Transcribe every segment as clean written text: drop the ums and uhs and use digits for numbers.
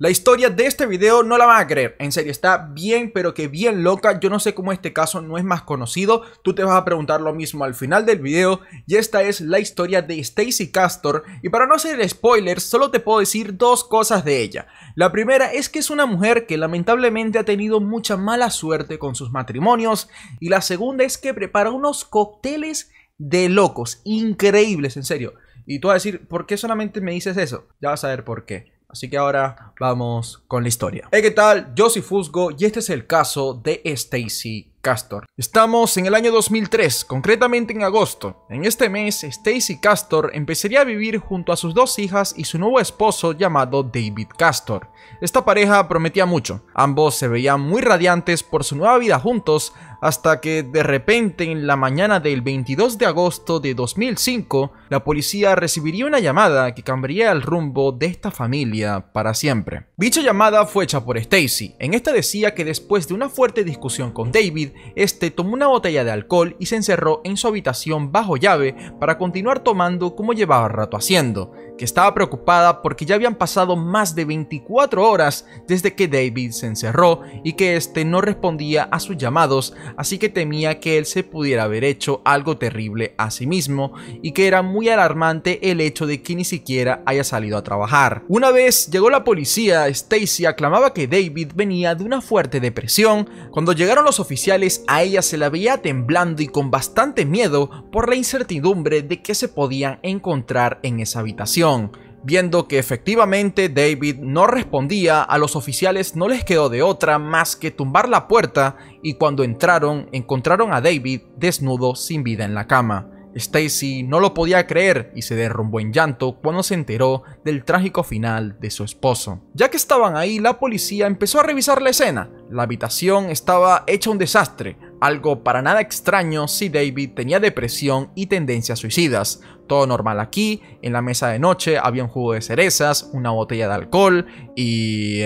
La historia de este video no la van a creer, en serio, está bien pero que bien loca. Yo no sé cómo este caso no es más conocido, tú te vas a preguntar lo mismo al final del video. Y esta es la historia de Stacey Castor, y para no hacer spoilers solo te puedo decir dos cosas de ella. La primera es que es una mujer que lamentablemente ha tenido mucha mala suerte con sus matrimonios, y la segunda es que prepara unos cócteles de locos, increíbles, en serio. Y tú vas a decir, ¿por qué solamente me dices eso? Ya vas a ver por qué. Así que ahora vamos con la historia. Hey, ¿qué tal? Yo soy Fusgo y este es el caso de Stacey Castor. Estamos en el año 2003, concretamente en agosto. En este mes, Stacey Castor empezaría a vivir junto a sus dos hijas y su nuevo esposo llamado David Castor. Esta pareja prometía mucho. Ambos se veían muy radiantes por su nueva vida juntos, hasta que de repente en la mañana del 22 de agosto de 2005, la policía recibiría una llamada que cambiaría el rumbo de esta familia para siempre. Dicha llamada fue hecha por Stacey. En esta decía que después de una fuerte discusión con David, este tomó una botella de alcohol y se encerró en su habitación bajo llave para continuar tomando como llevaba rato haciendo, que estaba preocupada porque ya habían pasado más de 24 horas desde que David se encerró y que este no respondía a sus llamados, así que temía que él se pudiera haber hecho algo terrible a sí mismo y que era muy alarmante el hecho de que ni siquiera haya salido a trabajar. Una vez llegó la policía, Stacey aclamaba que David venía de una fuerte depresión. Cuando llegaron los oficiales, a ella se la veía temblando y con bastante miedo por la incertidumbre de qué se podían encontrar en esa habitación. Viendo que efectivamente David no respondía, a los oficiales no les quedó de otra más que tumbar la puerta, y cuando entraron encontraron a David desnudo sin vida en la cama. Stacey no lo podía creer y se derrumbó en llanto cuando se enteró del trágico final de su esposo. Ya que estaban ahí, la policía empezó a revisar la escena. La habitación estaba hecha un desastre, algo para nada extraño si David tenía depresión y tendencias suicidas. Todo normal aquí. En la mesa de noche había un jugo de cerezas, una botella de alcohol y...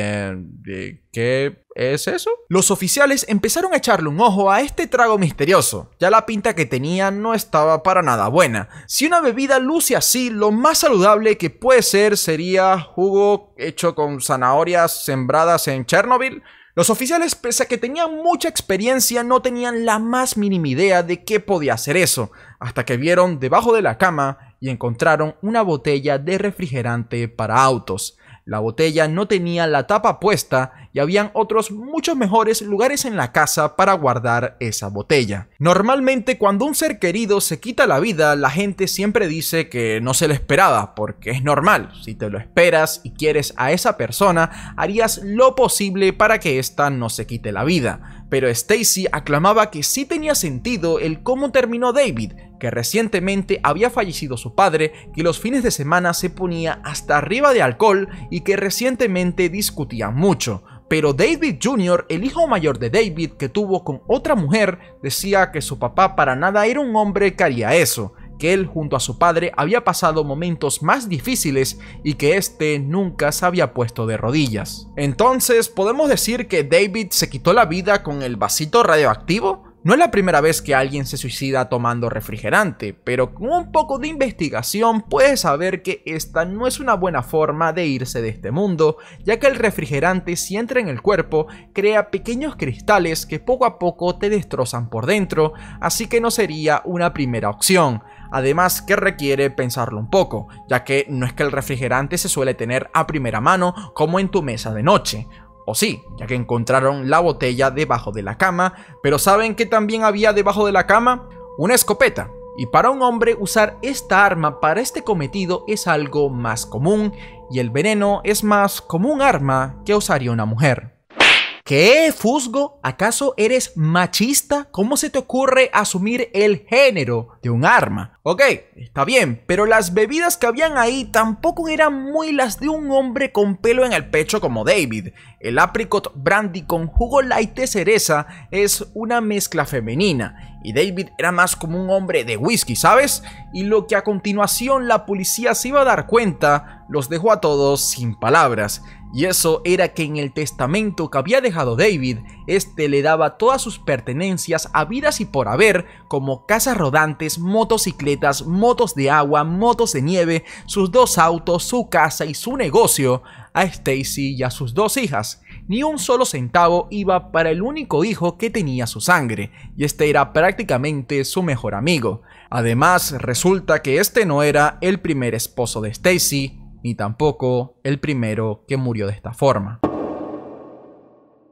¿qué es eso? Los oficiales empezaron a echarle un ojo a este trago misterioso. Ya la pinta que tenía no estaba para nada buena. Si una bebida luce así, lo más saludable que puede ser sería jugo hecho con zanahorias sembradas en Chernobyl. Los oficiales, pese a que tenían mucha experiencia, no tenían la más mínima idea de qué podía hacer eso, hasta que vieron debajo de la cama y encontraron una botella de refrigerante para autos. La botella no tenía la tapa puesta y habían otros muchos mejores lugares en la casa para guardar esa botella. Normalmente cuando un ser querido se quita la vida, la gente siempre dice que no se lo esperaba, porque es normal. Si te lo esperas y quieres a esa persona, harías lo posible para que ésta no se quite la vida. Pero Stacey aclamaba que sí tenía sentido el cómo terminó David, que recientemente había fallecido su padre, que los fines de semana se ponía hasta arriba de alcohol y que recientemente discutían mucho. Pero David Jr., el hijo mayor de David que tuvo con otra mujer, decía que su papá para nada era un hombre que haría eso, que él junto a su padre había pasado momentos más difíciles y que este nunca se había puesto de rodillas. Entonces, ¿podemos decir que David se quitó la vida con el vasito radioactivo? No es la primera vez que alguien se suicida tomando refrigerante, pero con un poco de investigación puedes saber que esta no es una buena forma de irse de este mundo, ya que el refrigerante, si entra en el cuerpo, crea pequeños cristales que poco a poco te destrozan por dentro, así que no sería una primera opción. Además que requiere pensarlo un poco, ya que no es que el refrigerante se suele tener a primera mano como en tu mesa de noche. O sí, ya que encontraron la botella debajo de la cama, pero ¿saben qué también había debajo de la cama? Una escopeta. Y para un hombre usar esta arma para este cometido es algo más común, y el veneno es más como un arma que usaría una mujer. ¿Qué, Fusgo? ¿Acaso eres machista? ¿Cómo se te ocurre asumir el género de un arma? Ok, está bien, pero las bebidas que habían ahí tampoco eran muy las de un hombre con pelo en el pecho como David. El apricot brandy con jugo light de cereza es una mezcla femenina, y David era más como un hombre de whisky, ¿sabes? Y lo que a continuación la policía se iba a dar cuenta los dejó a todos sin palabras, Y eso era que en el testamento que había dejado David, este le daba todas sus pertenencias habidas y por haber, como casas rodantes, motocicletas, motos de agua, motos de nieve, sus 2 autos, su casa y su negocio, a Stacy y a sus 2 hijas. Ni un solo centavo iba para el único hijo que tenía su sangre, y este era prácticamente su mejor amigo. Además, resulta que este no era el primer esposo de Stacy, ni tampoco el primero que murió de esta forma.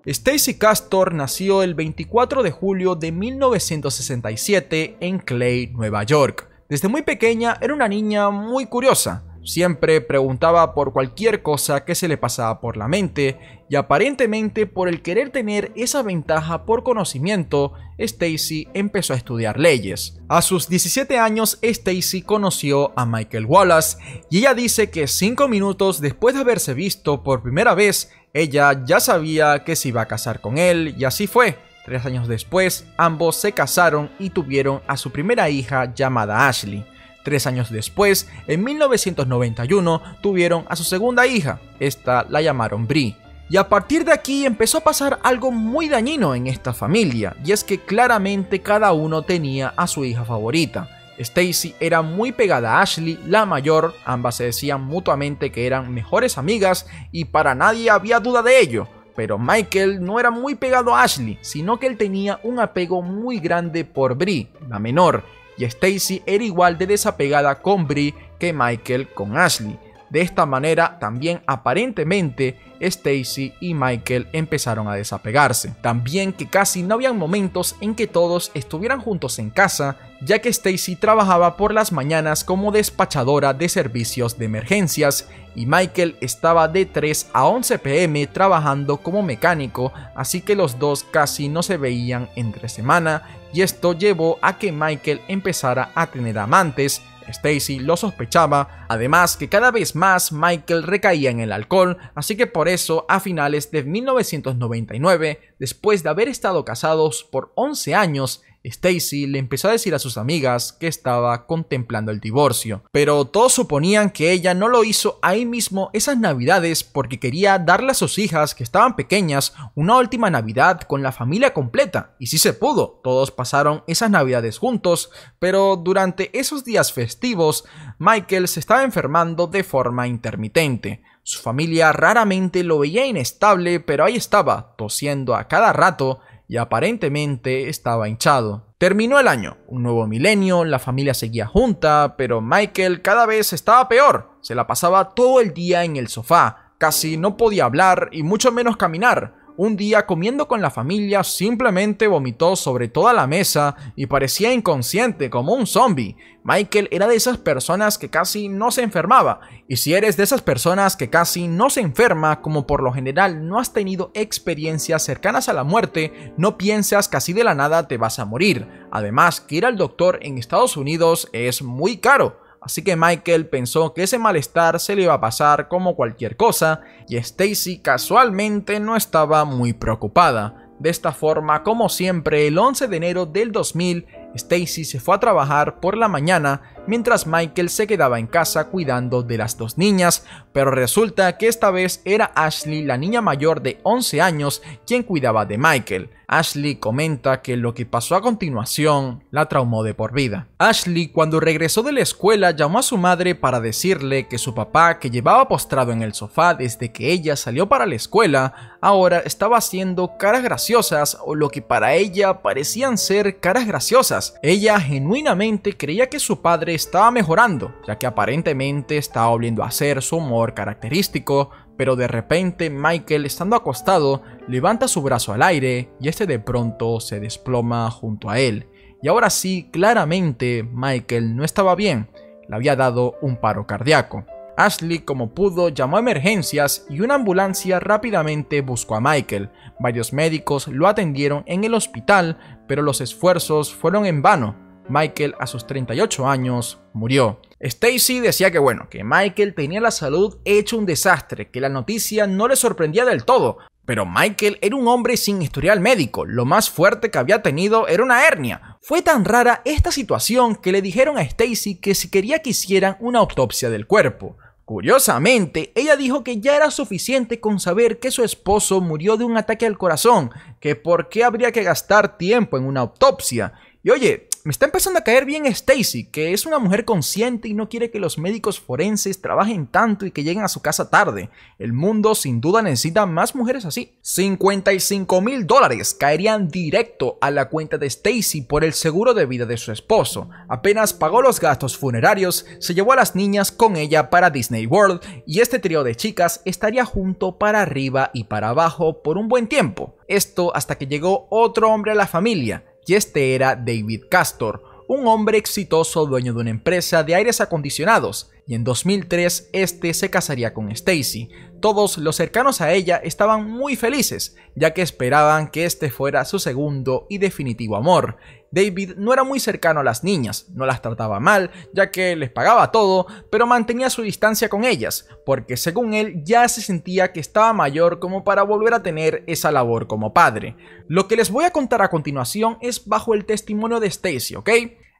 Stacy Castor nació el 24 de julio de 1967 en Clay, Nueva York. Desde muy pequeña era una niña muy curiosa. Siempre preguntaba por cualquier cosa que se le pasaba por la mente, y aparentemente por el querer tener esa ventaja por conocimiento, Stacy empezó a estudiar leyes. A sus 17 años, Stacy conoció a Michael Wallace, y ella dice que 5 minutos después de haberse visto por primera vez, ella ya sabía que se iba a casar con él, y así fue. 3 años después, ambos se casaron y tuvieron a su primera hija llamada Ashley. 3 años después, en 1991, tuvieron a su segunda hija. Esta la llamaron Bree. Y a partir de aquí empezó a pasar algo muy dañino en esta familia, y es que claramente cada uno tenía a su hija favorita. Stacy era muy pegada a Ashley, la mayor, ambas se decían mutuamente que eran mejores amigas y para nadie había duda de ello. Pero Michael no era muy pegado a Ashley, sino que él tenía un apego muy grande por Bree, la menor. Y Stacy era igual de desapegada con Bree que Michael con Ashley. De esta manera, también aparentemente, Stacy y Michael empezaron a desapegarse. También que casi no habían momentos en que todos estuvieran juntos en casa, ya que Stacy trabajaba por las mañanas como despachadora de servicios de emergencias y Michael estaba de 3 a 11 p.m. trabajando como mecánico, así que los dos casi no se veían entre semana, y esto llevó a que Michael empezara a tener amantes. Stacy lo sospechaba, además que cada vez más Michael recaía en el alcohol, así que por eso a finales de 1999, después de haber estado casados por 11 años, Stacy le empezó a decir a sus amigas que estaba contemplando el divorcio, pero todos suponían que ella no lo hizo ahí mismo esas navidades porque quería darle a sus hijas que estaban pequeñas una última navidad con la familia completa, y sí se pudo, todos pasaron esas navidades juntos, pero durante esos días festivos Michael se estaba enfermando de forma intermitente. Su familia raramente lo veía inestable, pero ahí estaba, tosiendo a cada rato, y aparentemente estaba hinchado. Terminó el año, un nuevo milenio, la familia seguía junta, pero Michael cada vez estaba peor. Se la pasaba todo el día en el sofá, casi no podía hablar y mucho menos caminar. Un día comiendo con la familia simplemente vomitó sobre toda la mesa y parecía inconsciente como un zombie. Michael era de esas personas que casi no se enfermaba, y si eres de esas personas que casi no se enferma, como por lo general no has tenido experiencias cercanas a la muerte, no piensas que así de la nada te vas a morir. Además que ir al doctor en Estados Unidos es muy caro. Así que Michael pensó que ese malestar se le iba a pasar como cualquier cosa, y Stacy casualmente no estaba muy preocupada. De esta forma, como siempre, el 11 de enero del 2000, Stacy se fue a trabajar por la mañana, mientras Michael se quedaba en casa cuidando de las 2 niñas, pero resulta que esta vez era Ashley, la niña mayor de 11 años, quien cuidaba de Michael. Ashley comenta que lo que pasó a continuación la traumó de por vida. Ashley, cuando regresó de la escuela, llamó a su madre para decirle que su papá, que llevaba postrado en el sofá desde que ella salió para la escuela, ahora estaba haciendo caras graciosas, o lo que para ella parecían ser caras graciosas. Ella genuinamente creía que su padre estaba mejorando, ya que aparentemente estaba volviendo a hacer su humor característico, pero de repente Michael, estando acostado, levanta su brazo al aire y este de pronto se desploma junto a él. Y ahora sí, claramente Michael no estaba bien, le había dado un paro cardíaco. Ashley, como pudo, llamó a emergencias y una ambulancia rápidamente buscó a Michael. Varios médicos lo atendieron en el hospital, pero los esfuerzos fueron en vano. Michael, a sus 38 años, murió. Stacy decía que que Michael tenía la salud hecho un desastre, que la noticia no le sorprendía del todo. Pero Michael era un hombre sin historial médico, lo más fuerte que había tenido era una hernia. Fue tan rara esta situación que le dijeron a Stacy que si quería que hicieran una autopsia del cuerpo. Curiosamente, ella dijo que ya era suficiente con saber que su esposo murió de un ataque al corazón, que por qué habría que gastar tiempo en una autopsia. Y oye, me está empezando a caer bien Stacy, que es una mujer consciente y no quiere que los médicos forenses trabajen tanto y que lleguen a su casa tarde. El mundo sin duda necesita más mujeres así. $55,000 caerían directo a la cuenta de Stacy por el seguro de vida de su esposo. Apenas pagó los gastos funerarios, se llevó a las niñas con ella para Disney World y este trío de chicas estaría junto para arriba y para abajo por un buen tiempo. Esto hasta que llegó otro hombre a la familia. Y este era David Castor, un hombre exitoso dueño de una empresa de aires acondicionados, y en 2003 este se casaría con Stacy. Todos los cercanos a ella estaban muy felices, ya que esperaban que este fuera su segundo y definitivo amor. David no era muy cercano a las niñas, no las trataba mal, ya que les pagaba todo, pero mantenía su distancia con ellas, porque según él ya se sentía que estaba mayor como para volver a tener esa labor como padre. Lo que les voy a contar a continuación es bajo el testimonio de Stacy, ¿ok?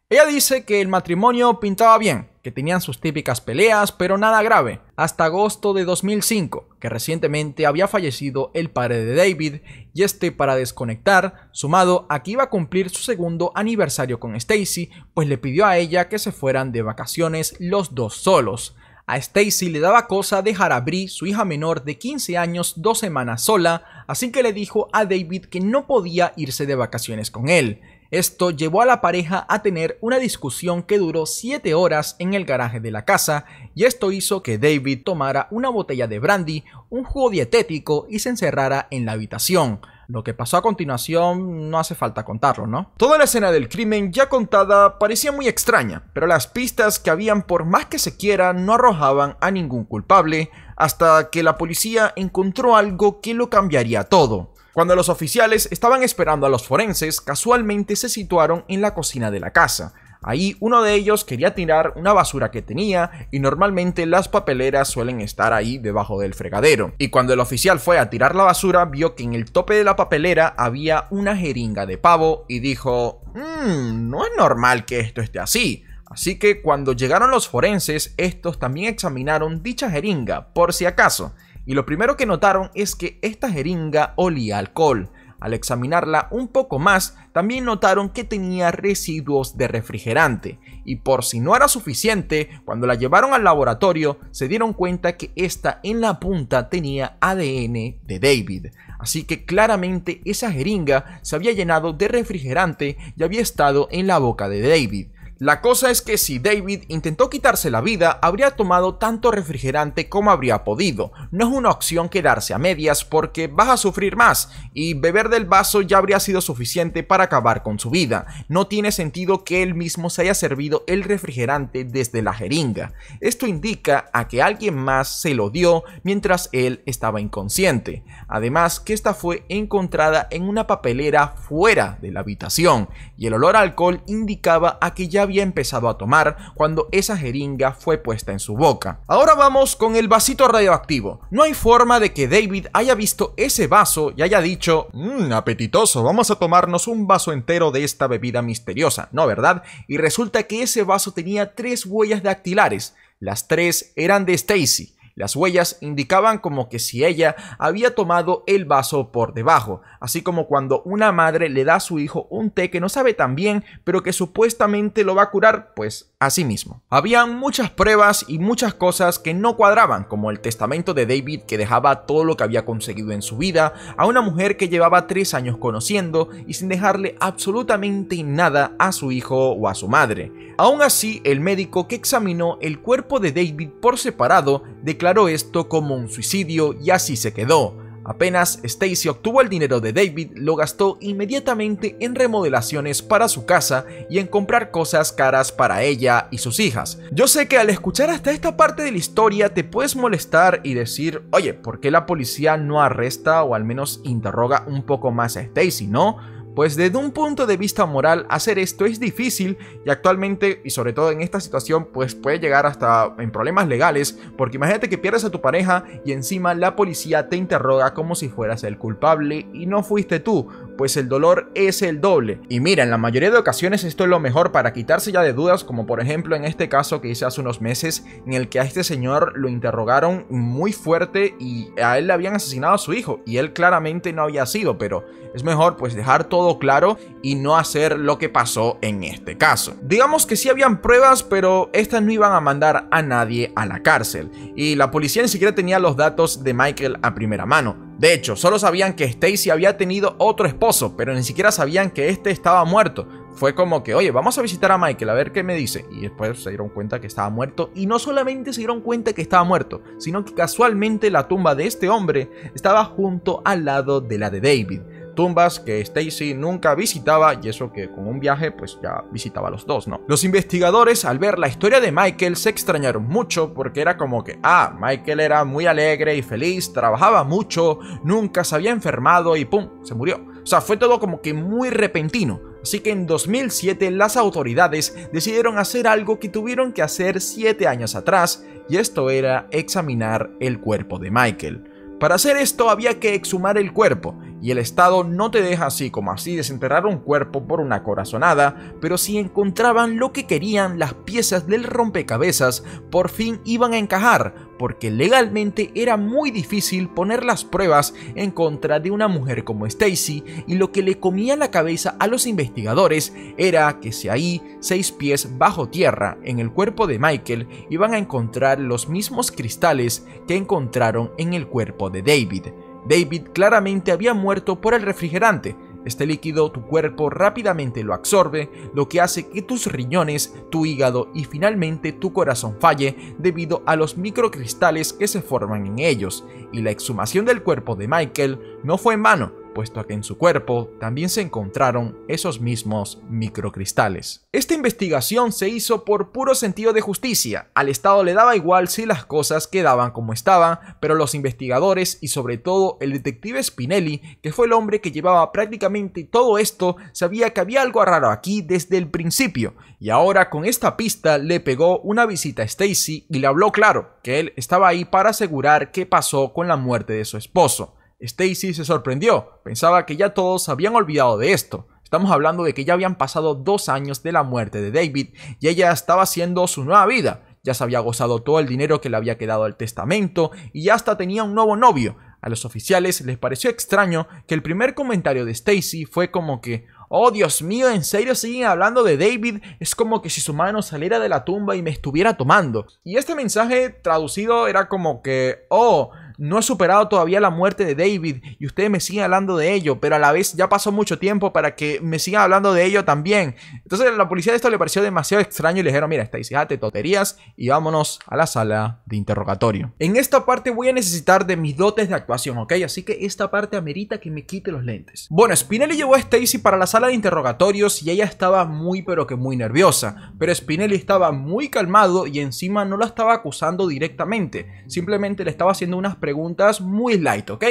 Ella dice que el matrimonio pintaba bien, que tenían sus típicas peleas, pero nada grave, hasta agosto de 2005, que recientemente había fallecido el padre de David, y este para desconectar, sumado a que iba a cumplir su segundo aniversario con Stacy, pues le pidió a ella que se fueran de vacaciones los dos solos. A Stacy le daba cosa dejar a Brie, su hija menor de 15 años, 2 semanas sola, así que le dijo a David que no podía irse de vacaciones con él. Esto llevó a la pareja a tener una discusión que duró 7 horas en el garaje de la casa, y esto hizo que David tomara una botella de brandy, un jugo dietético y se encerrara en la habitación. Lo que pasó a continuación no hace falta contarlo, ¿no? Toda la escena del crimen ya contada parecía muy extraña, pero las pistas que habían, por más que se quiera, no arrojaban a ningún culpable, hasta que la policía encontró algo que lo cambiaría todo. Cuando los oficiales estaban esperando a los forenses, casualmente se situaron en la cocina de la casa. Ahí uno de ellos quería tirar una basura que tenía y normalmente las papeleras suelen estar ahí debajo del fregadero. Y cuando el oficial fue a tirar la basura, vio que en el tope de la papelera había una jeringa de pavo y dijo, no es normal que esto esté así. Así que cuando llegaron los forenses, estos también examinaron dicha jeringa, por si acaso. Y lo primero que notaron es que esta jeringa olía a alcohol. Al examinarla un poco más, también notaron que tenía residuos de refrigerante. Y por si no era suficiente, cuando la llevaron al laboratorio, se dieron cuenta que esta en la punta tenía ADN de David. Así que claramente esa jeringa se había llenado de refrigerante y había estado en la boca de David. La cosa es que si David intentó quitarse la vida, habría tomado tanto refrigerante como habría podido. No es una opción quedarse a medias porque vas a sufrir más, y beber del vaso ya habría sido suficiente para acabar con su vida. No tiene sentido que él mismo se haya servido el refrigerante desde la jeringa. Esto indica a que alguien más se lo dio mientras él estaba inconsciente. Además que esta fue encontrada en una papelera fuera de la habitación, y el olor a alcohol indicaba a que ya había empezado a tomar cuando esa jeringa fue puesta en su boca. Ahora vamos con el vasito radioactivo. No hay forma de que David haya visto ese vaso y haya dicho, apetitoso, vamos a tomarnos un vaso entero de esta bebida misteriosa, ¿no, verdad? Y resulta que ese vaso tenía 3 huellas dactilares. Las 3 eran de Stacy. Las huellas indicaban como que si ella había tomado el vaso por debajo, así como cuando una madre le da a su hijo un té que no sabe tan bien, pero que supuestamente lo va a curar, pues así mismo. Habían muchas pruebas y muchas cosas que no cuadraban, como el testamento de David que dejaba todo lo que había conseguido en su vida a una mujer que llevaba 3 años conociendo y sin dejarle absolutamente nada a su hijo o a su madre. Aún así, el médico que examinó el cuerpo de David por separado declaró esto como un suicidio y así se quedó. Apenas Stacy obtuvo el dinero de David, lo gastó inmediatamente en remodelaciones para su casa y en comprar cosas caras para ella y sus hijas. Yo sé que al escuchar hasta esta parte de la historia te puedes molestar y decir, oye, ¿por qué la policía no arresta o al menos interroga un poco más a Stacy, no? Pues desde un punto de vista moral hacer esto es difícil y actualmente, y sobre todo en esta situación, pues puede llegar hasta en problemas legales, porque imagínate que pierdes a tu pareja y encima la policía te interroga como si fueras el culpable y no fuiste tú. pues el dolor es el doble. Y mira, en la mayoría de ocasiones esto es lo mejor para quitarse ya de dudas, como por ejemplo en este caso que hice hace unos meses, en el que a este señor lo interrogaron muy fuerte y a él le habían asesinado a su hijo, y él claramente no había sido, pero es mejor pues dejar todo claro y no hacer lo que pasó en este caso. Digamos que sí habían pruebas, pero estas no iban a mandar a nadie a la cárcel, y la policía ni siquiera tenía los datos de Michael a primera mano. De hecho, solo sabían que Stacy había tenido otro esposo, pero ni siquiera sabían que este estaba muerto. Fue como que, oye, vamos a visitar a Michael a ver qué me dice. Y después se dieron cuenta que estaba muerto. Y no solamente se dieron cuenta que estaba muerto, sino que casualmente la tumba de este hombre estaba junto al lado de la de David. Tumbas que Stacy nunca visitaba, y eso que con un viaje pues ya visitaba a los dos, ¿no? Los investigadores, al ver la historia de Michael, se extrañaron mucho porque era como que, Michael era muy alegre y feliz, trabajaba mucho, nunca se había enfermado y ¡pum!, se murió. O sea, fue todo como que muy repentino. Así que en 2007 las autoridades decidieron hacer algo que tuvieron que hacer 7 años atrás, y esto era examinar el cuerpo de Michael. Para hacer esto había que exhumar el cuerpo, y el Estado no te deja así como así desenterrar un cuerpo por una corazonada, pero si encontraban lo que querían, las piezas del rompecabezas por fin iban a encajar, porque legalmente era muy difícil poner las pruebas en contra de una mujer como Stacy, y lo que le comía la cabeza a los investigadores era que si ahí, 6 pies bajo tierra, en el cuerpo de Michael, iban a encontrar los mismos cristales que encontraron en el cuerpo de David. David claramente había muerto por el refrigerante. Este líquido tu cuerpo rápidamente lo absorbe, lo que hace que tus riñones, tu hígado y finalmente tu corazón falle debido a los microcristales que se forman en ellos. Y la exhumación del cuerpo de Michael no fue en vano, puesto a que en su cuerpo también se encontraron esos mismos microcristales. Esta investigación se hizo por puro sentido de justicia. Al Estado le daba igual si las cosas quedaban como estaban, pero los investigadores y sobre todo el detective Spinelli, que fue el hombre que llevaba prácticamente todo esto, sabía que había algo raro aquí desde el principio, y ahora con esta pista le pegó una visita a Stacy y le habló claro que él estaba ahí para asegurar qué pasó con la muerte de su esposo. Stacy se sorprendió, pensaba que ya todos habían olvidado de esto. Estamos hablando de que ya habían pasado 2 años de la muerte de David y ella estaba haciendo su nueva vida. Ya se había gozado todo el dinero que le había quedado al testamento y ya hasta tenía un nuevo novio. A los oficiales les pareció extraño que el primer comentario de Stacy fue como que, oh Dios mío, ¿en serio siguen hablando de David? Es como que si su mano saliera de la tumba y me estuviera tomando. Y este mensaje traducido era como que, oh, no he superado todavía la muerte de David y ustedes me siguen hablando de ello, pero a la vez ya pasó mucho tiempo para que me sigan hablando de ello también. Entonces a la policía de esto le pareció demasiado extraño y le dijeron, mira, Stacy, déjate tonterías y vámonos a la sala de interrogatorio. En esta parte voy a necesitar de mis dotes de actuación, ¿ok? Así que esta parte amerita que me quite los lentes. Bueno, Spinelli llevó a Stacy para la sala de interrogatorios y ella estaba muy pero que muy nerviosa, pero Spinelli estaba muy calmado y encima no la estaba acusando directamente, simplemente le estaba haciendo unas preguntas muy light, ¿ok?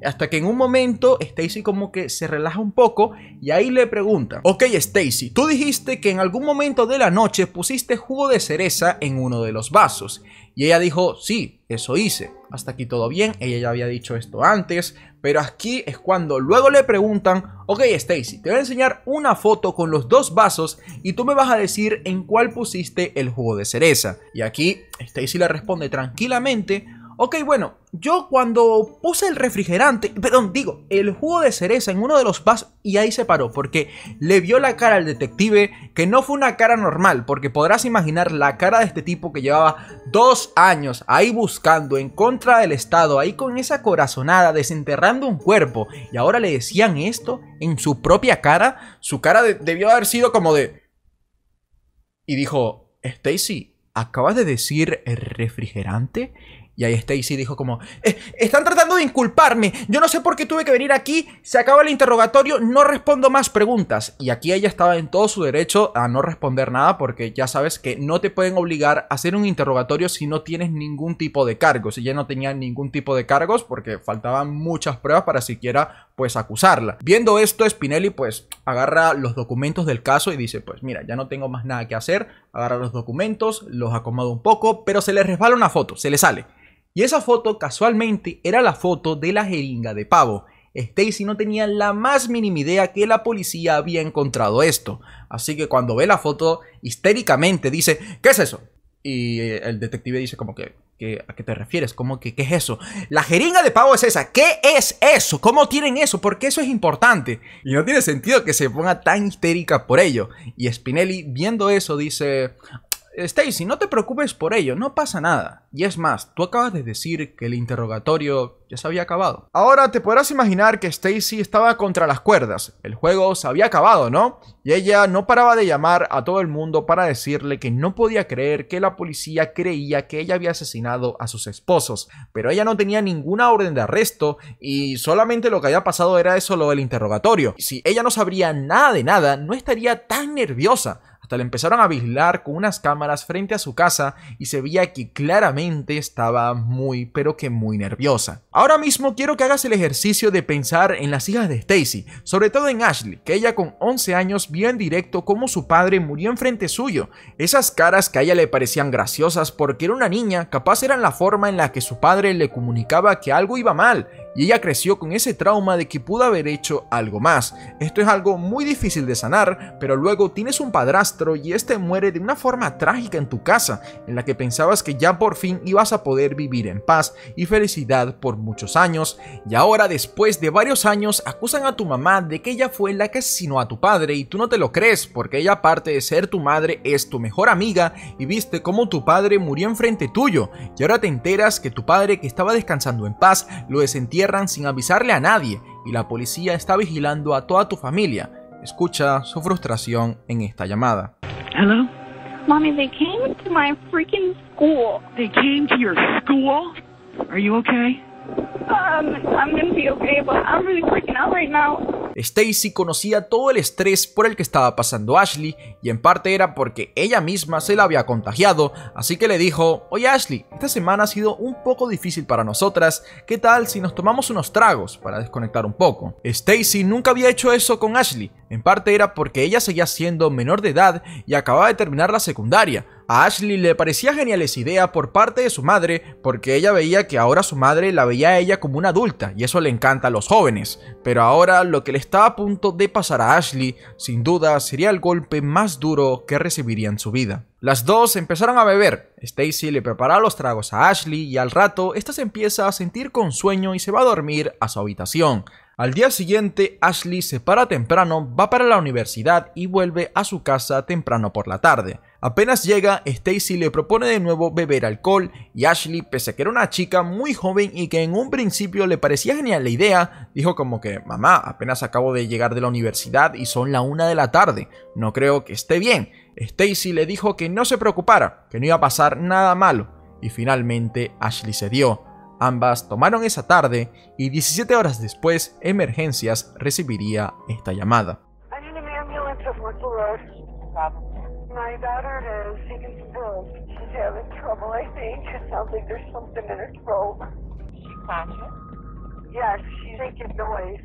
Hasta que en un momento Stacy como que se relaja un poco y ahí le pregunta, ok Stacy, tú dijiste que en algún momento de la noche pusiste jugo de cereza en uno de los vasos. Y ella dijo, sí, eso hice. Hasta aquí todo bien, ella ya había dicho esto antes, pero aquí es cuando luego le preguntan, ok Stacy, te voy a enseñar una foto con los 2 vasos y tú me vas a decir en cuál pusiste el jugo de cereza. Y aquí Stacy le responde tranquilamente, ok, bueno, yo cuando puse el el jugo de cereza en uno de los vasos, y ahí se paró, porque le vio la cara al detective, que no fue una cara normal, porque podrás imaginar la cara de este tipo que llevaba 2 años ahí buscando en contra del Estado, ahí con esa corazonada, desenterrando un cuerpo, y ahora le decían esto en su propia cara. Su cara debió haber sido como de... Y dijo, Stacy, ¿acabas de decir refrigerante? Y ahí Stacy dijo como, están tratando de inculparme, yo no sé por qué tuve que venir aquí, se acaba el interrogatorio, no respondo más preguntas. Y aquí ella estaba en todo su derecho a no responder nada, porque ya sabes que no te pueden obligar a hacer un interrogatorio si no tienes ningún tipo de cargos. Y ella no tenía ningún tipo de cargos porque faltaban muchas pruebas para siquiera pues acusarla. Viendo esto, Spinelli pues agarra los documentos del caso y dice, pues mira, ya no tengo más nada que hacer. Agarra los documentos, los acomoda un poco, pero se le resbala una foto, se le sale. Y esa foto casualmente era la foto de la jeringa de pavo. Stacy no tenía la más mínima idea que la policía había encontrado esto, así que cuando ve la foto, histéricamente dice: ¿qué es eso? Y el detective dice como que ¿a qué te refieres? ¿Cómo que qué es eso? La jeringa de pavo es esa. ¿Qué es eso? ¿Cómo tienen eso? ¿Por qué eso es importante? Y no tiene sentido que se ponga tan histérica por ello. Y Spinelli, viendo eso, dice: Stacy, no te preocupes por ello, no pasa nada. Y es más, tú acabas de decir que el interrogatorio ya se había acabado. Ahora te podrás imaginar que Stacy estaba contra las cuerdas. El juego se había acabado, ¿no? Y ella no paraba de llamar a todo el mundo para decirle que no podía creer que la policía creía que ella había asesinado a sus esposos. Pero ella no tenía ninguna orden de arresto y solamente lo que había pasado era eso, lo del interrogatorio. Si ella no sabría nada de nada, no estaría tan nerviosa. Hasta le empezaron a vigilar con unas cámaras frente a su casa y se veía que claramente estaba muy, pero que muy nerviosa. Ahora mismo quiero que hagas el ejercicio de pensar en las hijas de Stacy, sobre todo en Ashley, que ella con 11 años vio en directo cómo su padre murió enfrente suyo. Esas caras que a ella le parecían graciosas porque era una niña, capaz eran la forma en la que su padre le comunicaba que algo iba mal. Y ella creció con ese trauma de que pudo haber hecho algo más. Esto es algo muy difícil de sanar, pero luego tienes un padrastro y este muere de una forma trágica en tu casa, en la que pensabas que ya por fin ibas a poder vivir en paz y felicidad por muchos años, y ahora después de varios años acusan a tu mamá de que ella fue la que asesinó a tu padre y tú no te lo crees porque ella, aparte de ser tu madre, es tu mejor amiga y viste cómo tu padre murió enfrente tuyo, y ahora te enteras que tu padre, que estaba descansando en paz, lo desentierran sin avisarle a nadie y la policía está vigilando a toda tu familia. Escucha su frustración en esta llamada. Hello? Mommy, they came to my freaking school. They came to your school? Are you okay? I'm gonna be okay, but I'm really freaking out right now. Stacy conocía todo el estrés por el que estaba pasando Ashley y en parte era porque ella misma se la había contagiado, así que le dijo: oye Ashley, esta semana ha sido un poco difícil para nosotras, ¿qué tal si nos tomamos unos tragos para desconectar un poco? Stacy nunca había hecho eso con Ashley, en parte era porque ella seguía siendo menor de edad y acababa de terminar la secundaria. A Ashley le parecía genial esa idea por parte de su madre porque ella veía que ahora su madre la veía a ella como una adulta y eso le encanta a los jóvenes. Pero ahora lo que le estaba a punto de pasar a Ashley sin duda sería el golpe más duro que recibiría en su vida. Las dos empezaron a beber. Stacy le preparaba los tragos a Ashley y al rato esta se empieza a sentir con sueño y se va a dormir a su habitación. Al día siguiente, Ashley se para temprano, va para la universidad y vuelve a su casa temprano por la tarde. Apenas llega, Stacy le propone de nuevo beber alcohol y Ashley, pese a que era una chica muy joven y que en un principio le parecía genial la idea, dijo como que: mamá, apenas acabo de llegar de la universidad y son la 1 de la tarde, no creo que esté bien. Stacy le dijo que no se preocupara, que no iba a pasar nada malo y finalmente Ashley cedió. Ambas tomaron esa tarde y 17 horas después, Emergencias recibiría esta llamada. My daughter is taking some pills. She's having trouble, I think. It sounds like there's something in her throat. Is she conscious? Yes, she's making noise.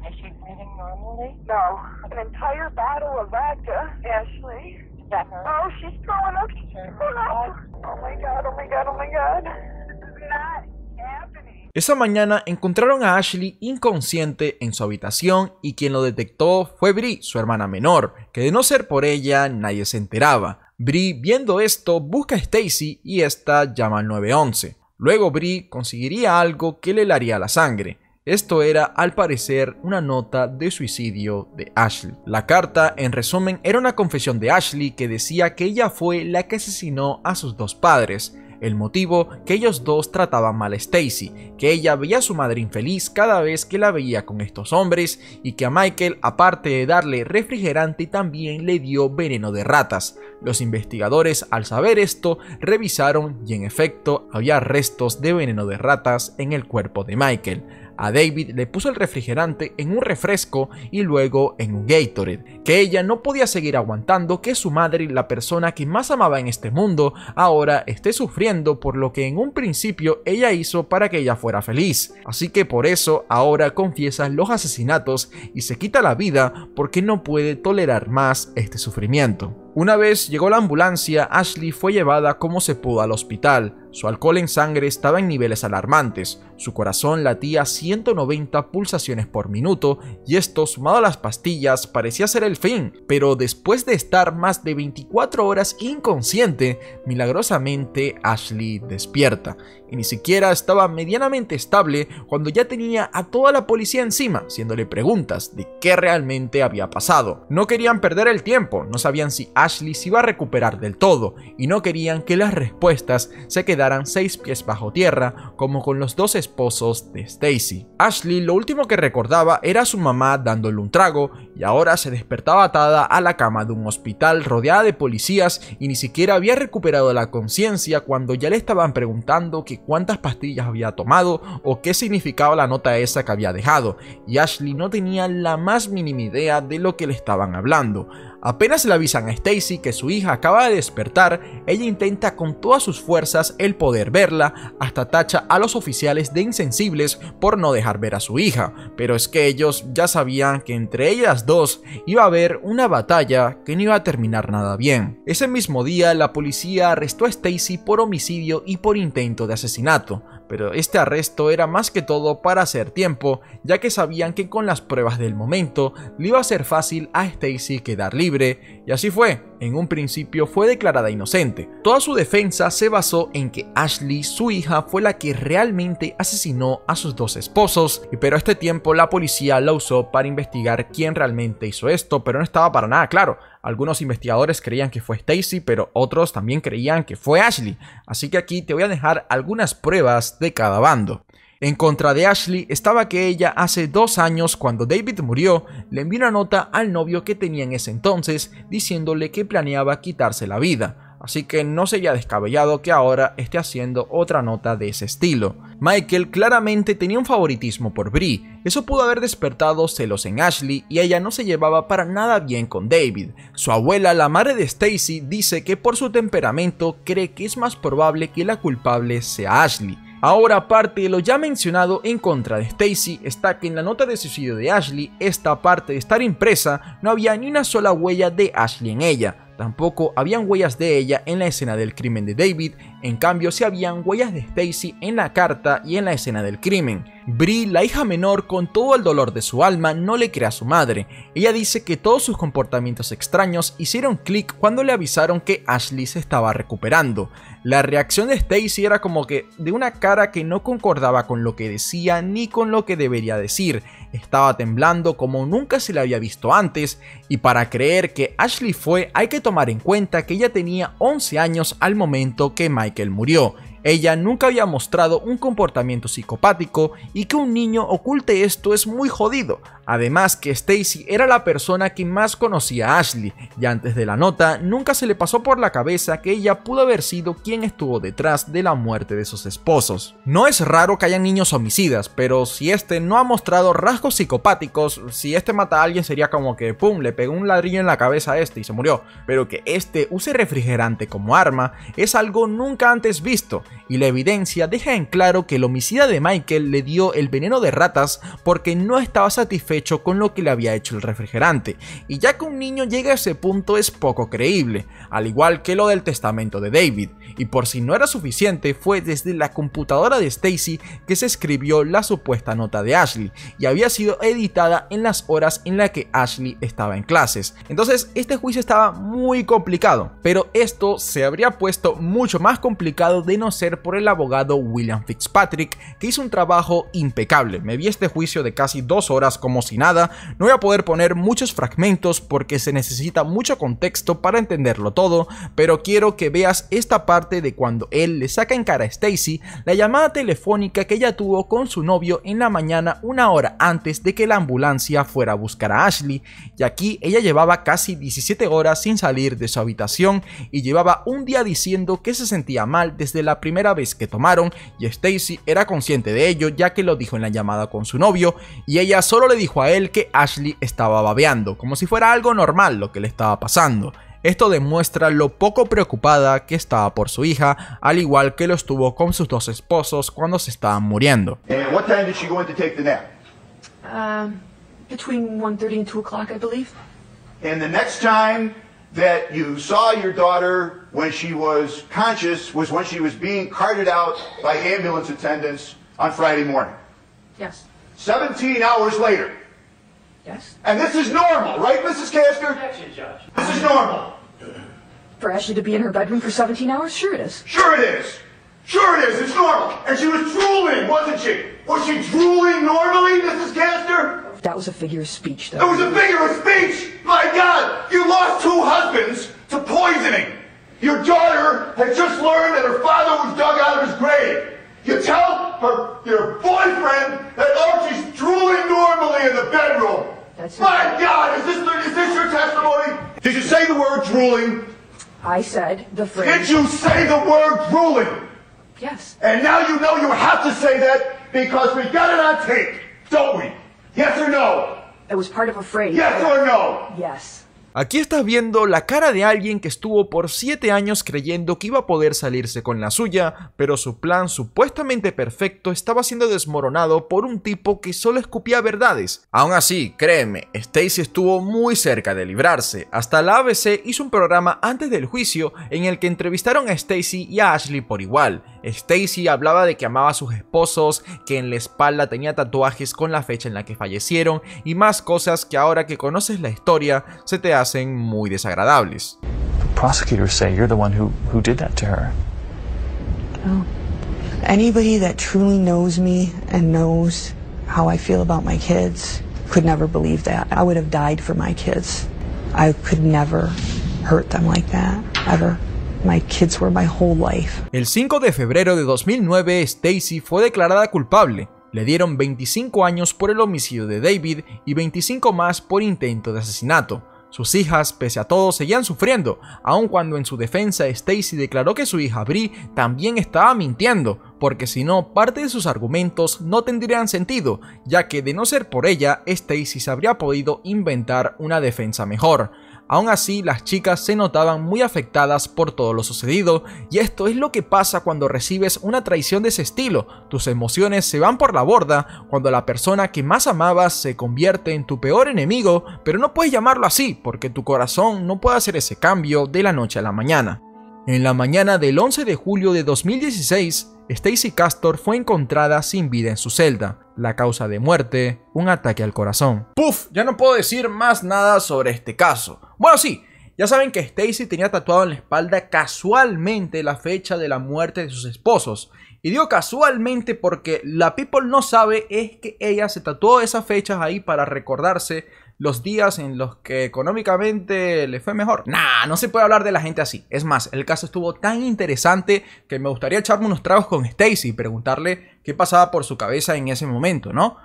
Is she breathing normally? No. An entire bottle of vodka, Ashley. Is that her? Oh, she's throwing up. She's throwing up. Oh my God, oh my God, oh my God. This is not happening. Esa mañana encontraron a Ashley inconsciente en su habitación y quien lo detectó fue Bree, su hermana menor, que de no ser por ella nadie se enteraba. Bree, viendo esto, busca a Stacy y esta llama al 911. Luego Bree conseguiría algo que le helaría la sangre. Esto era, al parecer, una nota de suicidio de Ashley. La carta, en resumen, era una confesión de Ashley que decía que ella fue la que asesinó a sus dos padres. El motivo, que ellos dos trataban mal a Stacy, que ella veía a su madre infeliz cada vez que la veía con estos hombres y que a Michael, aparte de darle refrigerante, también le dio veneno de ratas. Los investigadores, al saber esto, revisaron y en efecto había restos de veneno de ratas en el cuerpo de Michael. A David le puso el refrigerante en un refresco y luego en un Gatorade, que ella no podía seguir aguantando que su madre, la persona que más amaba en este mundo, ahora esté sufriendo por lo que en un principio ella hizo para que ella fuera feliz. Así que por eso ahora confiesa los asesinatos y se quita la vida porque no puede tolerar más este sufrimiento. Una vez llegó la ambulancia, Ashley fue llevada como se pudo al hospital. Su alcohol en sangre estaba en niveles alarmantes, su corazón latía a 190 pulsaciones por minuto y esto, sumado a las pastillas, parecía ser el fin. Pero después de estar más de 24 horas inconsciente, milagrosamente Ashley despierta. Y ni siquiera estaba medianamente estable cuando ya tenía a toda la policía encima, haciéndole preguntas de qué realmente había pasado. No querían perder el tiempo, no sabían si Ashley se iba a recuperar del todo y no querían que las respuestas se quedaran 6 pies bajo tierra como con los dos esposos de Stacy. Ashley lo último que recordaba era a su mamá dándole un trago y ahora se despertaba atada a la cama de un hospital rodeada de policías y ni siquiera había recuperado la conciencia cuando ya le estaban preguntando que cuántas pastillas había tomado o qué significaba la nota esa que había dejado, y Ashley no tenía la más mínima idea de lo que le estaban hablando. Apenas le avisan a Stacy que su hija acaba de despertar, ella intenta con todas sus fuerzas el poder verla, hasta tacha a los oficiales de insensibles por no dejar ver a su hija, pero es que ellos ya sabían que entre ellas dos iba a haber una batalla que no iba a terminar nada bien. Ese mismo día la policía arrestó a Stacy por homicidio y por intento de asesinato, pero este arresto era más que todo para hacer tiempo, ya que sabían que con las pruebas del momento le iba a ser fácil a Stacy quedar libre, y así fue. En un principio fue declarada inocente. Toda su defensa se basó en que Ashley, su hija, fue la que realmente asesinó a sus dos esposos, pero a este tiempo la policía la usó para investigar quién realmente hizo esto, pero no estaba para nada claro. Algunos investigadores creían que fue Stacy, pero otros también creían que fue Ashley, así que aquí te voy a dejar algunas pruebas de cada bando. En contra de Ashley estaba que ella hace 2 años, cuando David murió, le envió una nota al novio que tenía en ese entonces diciéndole que planeaba quitarse la vida, así que no sería descabellado que ahora esté haciendo otra nota de ese estilo. Michael claramente tenía un favoritismo por Bree, eso pudo haber despertado celos en Ashley y ella no se llevaba para nada bien con David. Su abuela, la madre de Stacy, dice que por su temperamento cree que es más probable que la culpable sea Ashley. Ahora, aparte de lo ya mencionado en contra de Stacy, está que en la nota de suicidio de Ashley, esta aparte de estar impresa, no había ni una sola huella de Ashley en ella. Tampoco habían huellas de ella en la escena del crimen de David, en cambio sí habían huellas de Stacy en la carta y en la escena del crimen. Bree, la hija menor, con todo el dolor de su alma, no le cree a su madre. Ella dice que todos sus comportamientos extraños hicieron clic cuando le avisaron que Ashley se estaba recuperando. La reacción de Stacy era como que de una cara que no concordaba con lo que decía ni con lo que debería decir. Estaba temblando como nunca se le había visto antes, y para creer que Ashley fue hay que tomar en cuenta que ella tenía 11 años al momento que Michael murió. Ella nunca había mostrado un comportamiento psicopático y que un niño oculte esto es muy jodido. Además que Stacy era la persona que más conocía a Ashley y antes de la nota nunca se le pasó por la cabeza que ella pudo haber sido quien estuvo detrás de la muerte de sus esposos. No es raro que hayan niños homicidas, pero si este no ha mostrado rasgos psicopáticos, si este mata a alguien sería como que pum, le pegó un ladrillo en la cabeza a este y se murió, pero que este use refrigerante como arma es algo nunca antes visto. Y la evidencia deja en claro que el homicida de Michael le dio el veneno de ratas porque no estaba satisfecho con lo que le había hecho el refrigerante, y ya que un niño llegue a ese punto es poco creíble, al igual que lo del testamento de David. Y por si no era suficiente, fue desde la computadora de Stacy que se escribió la supuesta nota de Ashley, y había sido editada en las horas en las que Ashley estaba en clases. Entonces este juicio estaba muy complicado, pero esto se habría puesto mucho más complicado de no ser por el abogado William Fitzpatrick, que hizo un trabajo impecable. Me vi este juicio de casi 2 horas como si nada. No voy a poder poner muchos fragmentos porque se necesita mucho contexto para entenderlo todo, pero quiero que veas esta parte de cuando él le saca en cara a Stacy la llamada telefónica que ella tuvo con su novio en la mañana, 1 hora antes de que la ambulancia fuera a buscar a Ashley, y aquí ella llevaba casi 17 horas sin salir de su habitación y llevaba un día diciendo que se sentía mal desde la primera vez que tomaron, y Stacy era consciente de ello ya que lo dijo en la llamada con su novio, y ella solo le dijo a él que Ashley estaba babeando, como si fuera algo normal lo que le estaba pasando. Esto demuestra lo poco preocupada que estaba por su hija, al igual que lo estuvo con sus 2 esposos cuando se estaban muriendo. What time did she go in to take the nap? Between 1:30 and 2 o'clock, I believe. And the next time that you saw your daughter when she was conscious was when she was being carted out by ambulance attendants on Friday morning. Yes. 17 hours later. Yes. And this is normal, right, Mrs. Castor? Objection, Judge. This is normal. For Ashley to be in her bedroom for 17 hours? Sure it is. Sure it is. Sure it is. It's normal. And she was drooling, wasn't she? Was she drooling normally, Mrs. Castor? That was a figure of speech, It though. was a figure of speech! My God! You lost 2 husbands to poisoning! Your daughter had just learned that her father was dug out of his grave! You tell your boyfriend that Archie's drooling normally in the bedroom! That's My God! Is this your testimony? Did you say the word drooling? I said the Did phrase. you say the word drooling? Yes. And now you know you have to say that because we got it on tape, don't we? Yes or no? It was part of a phrase. Yes or no? Yes. Aquí estás viendo la cara de alguien que estuvo por 7 años creyendo que iba a poder salirse con la suya, pero su plan supuestamente perfecto estaba siendo desmoronado por un tipo que solo escupía verdades. Aún así, créeme, Stacy estuvo muy cerca de librarse. Hasta la ABC hizo un programa antes del juicio en el que entrevistaron a Stacy y a Ashley por igual. Stacy hablaba de que amaba a sus esposos, que en la espalda tenía tatuajes con la fecha en la que fallecieron y más cosas que ahora que conoces la historia se te hacen muy desagradables. Prosecutors say you're the one who did that to her. Oh. Anybody that truly knows me and knows how I feel about my kids could never believe that. I would have died for my kids. I could never hurt them like that, ever. My kids were my whole life. El 5 de febrero de 2009, Stacy fue declarada culpable. Le dieron 25 años por el homicidio de David y 25 más por intento de asesinato. Sus hijas, pese a todo, seguían sufriendo, aun cuando en su defensa Stacy declaró que su hija Bree también estaba mintiendo, porque si no, parte de sus argumentos no tendrían sentido, ya que de no ser por ella, Stacy se habría podido inventar una defensa mejor. Aún así, las chicas se notaban muy afectadas por todo lo sucedido, y esto es lo que pasa cuando recibes una traición de ese estilo. Tus emociones se van por la borda cuando la persona que más amabas se convierte en tu peor enemigo, pero no puedes llamarlo así porque tu corazón no puede hacer ese cambio de la noche a la mañana. En la mañana del 11 de julio de 2016, Stacy Castor fue encontrada sin vida en su celda. La causa de muerte, un ataque al corazón. ¡Puf! Ya no puedo decir más nada sobre este caso. Bueno, sí, ya saben que Stacy tenía tatuado en la espalda casualmente la fecha de la muerte de sus esposos. Y digo casualmente porque la people no sabe es que ella se tatuó esas fechas ahí para recordarse los días en los que económicamente le fue mejor. Nah, no se puede hablar de la gente así. Es más, el caso estuvo tan interesante que me gustaría echarme unos tragos con Stacy y preguntarle qué pasaba por su cabeza en ese momento, ¿no?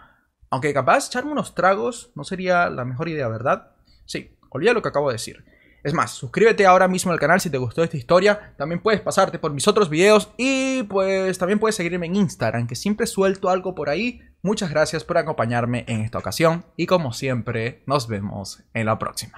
Aunque capaz echarme unos tragos no sería la mejor idea, ¿verdad? Sí, olvida lo que acabo de decir. Es más, suscríbete ahora mismo al canal si te gustó esta historia. También puedes pasarte por mis otros videos y pues también puedes seguirme en Instagram, que siempre suelto algo por ahí. Muchas gracias por acompañarme en esta ocasión y como siempre, nos vemos en la próxima.